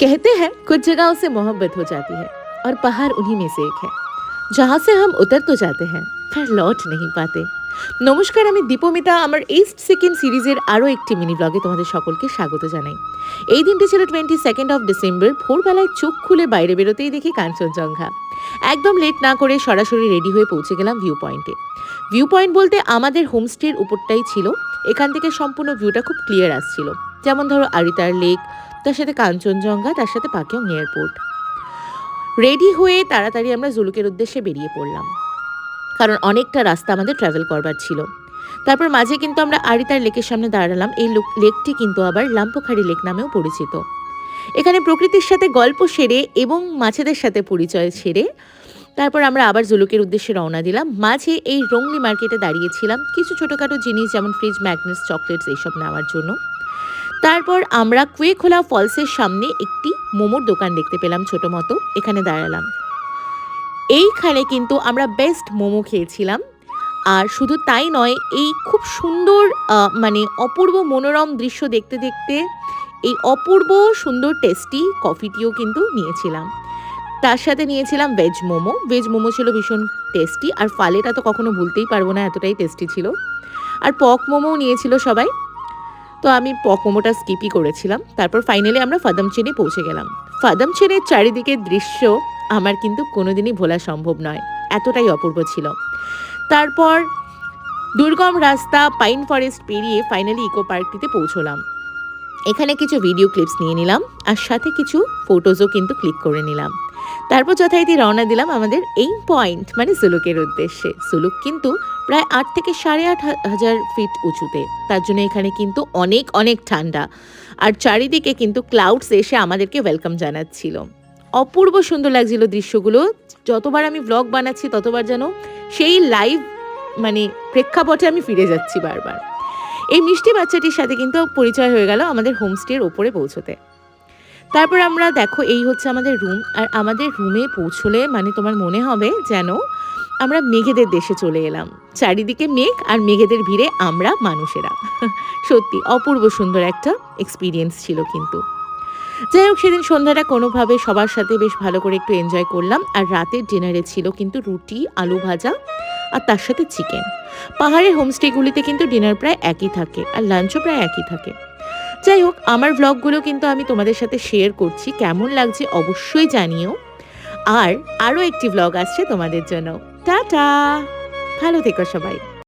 कहते हैं कुछ जगहों से मोहब्बत हो जाती है और पहाड़ उन्हीं में से एक है जहाँ से हम उतर तो जाते हैं पर लौट नहीं पाते। নমস্কার, আমি দীপমিতা। আমার ইস্ট সিকিম সিরিজের আরও একটি মিনি ব্লগে তোমাদের সকলকে স্বাগত জানাই। এই দিনটি ছিল 22 ডিসেম্বর। ভোরবেলায় চোখ খুলে বাইরে বেরোতেই দেখি কাঞ্চনজঙ্ঘা। একদম লেট না করে সরাসরি রেডি হয়ে পৌঁছে গেলাম ভিউ পয়েন্টে। ভিউ পয়েন্ট বলতে আমাদের হোমস্টের উপরটাই ছিল। এখান থেকে সম্পূর্ণ ভিউটা খুব ক্লিয়ার আসছিল। যেমন ধরো আরিতার লেক, তার সাথে কাঞ্চনজঙ্ঘা, তার সাথে পাকিয়ং এয়ারপোর্ট। রেডি হয়ে তাড়াতাড়ি আমরা জুলুকের উদ্দেশ্যে বেরিয়ে পড়লাম, কারণ অনেকটা রাস্তা আমাদের ট্রাভেল করবার ছিল। তারপর মাঝে কিন্তু আমরা আরিতার লেকের সামনে দাঁড়ালাম। এই লেকটি কিন্তু আবার লাম্পোখাড়ি লেক নামেও পরিচিত। এখানে প্রকৃতির সাথে গল্প সেরে এবং মাছেদের সাথে পরিচয় সেরে তারপর আমরা আবার জুলুকের উদ্দেশ্যে রওনা দিলাম। মাঝে এই রংলি মার্কেটে দাঁড়িয়েছিলাম কিছু ছোটোখাটো জিনিস যেমন ফ্রিজ, ম্যাগনেটস, চকলেটস এইসব নেওয়ার জন্য। তারপর আমরা কুয়েখোলা ফলসের সামনে একটি মোমোর দোকান দেখতে পেলাম ছোটো মতো, এখানে দাঁড়ালাম। এইখানে কিন্তু আমরা বেস্ট মোমো খেয়েছিলাম। আর শুধু তাই নয়, এই খুব সুন্দর অপূর্ব মনোরম দৃশ্য দেখতে দেখতে এই অপূর্ব সুন্দর টেস্টি কফিটিও কিন্তু নিয়েছিলাম। তার সাথে নিয়েছিলাম ভেজ মোমো। ভেজ মোমো ছিল ভীষণ টেস্টি, আর ফালেটা তো কখনো ভুলতেই পারবো না, এতটাই টেস্টি ছিল। আর পক মোমোও নিয়েছিল সবাই, তো আমি পক মোমোটা স্কিপই করেছিলাম। তারপর ফাইনালি আমরা ফাদমচেনে পৌঁছে গেলাম। ফাদমচেনের চারিদিকের দৃশ্য আমার কিন্তু কোনোদিনই ভোলা সম্ভব নয়, এতটাই অপূর্ব ছিল। তারপর দুর্গম রাস্তা, পাইন ফরেস্ট পেরিয়ে ফাইনালি ইকো পার্কটিতে পৌঁছলাম। এখানে কিছু ভিডিও ক্লিপস নিয়ে নিলাম, আর সাথে কিছু ফটোজও কিন্তু ক্লিক করে নিলাম। তারপর যথারীতি রওনা দিলাম আমাদের এইম পয়েন্ট মানে সুলুকের উদ্দেশ্যে। সুলুক কিন্তু প্রায় 8 থেকে 8,500 ফিট উঁচুতে, তার জন্য এখানে কিন্তু অনেক অনেক ঠান্ডা। আর চারিদিকে কিন্তু ক্লাউডস এসে আমাদেরকে ওয়েলকাম জানাচ্ছিল। অপূর্ব সুন্দর লাগছিল দৃশ্যগুলো। যতবার আমি ব্লগ বানাচ্ছি ততবার যেন সেই লাইভ প্রেক্ষাপটে আমি ফিরে যাচ্ছি বারবার। এই মিষ্টি বাচ্চাটির সাথে কিন্তু পরিচয় হয়ে গেল আমাদের হোমস্টের ওপরে পৌঁছতে। তারপর আমরা দেখো, এই হচ্ছে আমাদের রুম। আর আমাদের রুমে পৌঁছলে তোমার মনে হবে যেন আমরা মেঘেদের দেশে চলে এলাম। চারিদিকে মেঘ, আর মেঘেদের ভিড়ে আমরা মানুষেরা। সত্যি অপূর্ব সুন্দর একটা এক্সপিরিয়েন্স ছিল কিন্তু। যাই হোক, সেদিন সন্ধ্যাটা কোনোভাবে সবার সাথে বেশ ভালো করে একটু এনজয় করলাম। আর রাতের ডিনারে ছিল কিন্তু রুটি, আলু ভাজা, আর তার সাথে চিকেন। পাহাড়ের হোমস্টেগুলিতে কিন্তু ডিনার প্রায় একই থাকে, আর লাঞ্চও প্রায় একই থাকে। যাই হোক, আমার ব্লগগুলো কিন্তু আমি তোমাদের সাথে শেয়ার করছি, কেমন লাগছে অবশ্যই জানিও। আর আরও একটি ব্লগ আসছে তোমাদের জন্য। টাটা, ভালো থেকো সবাই।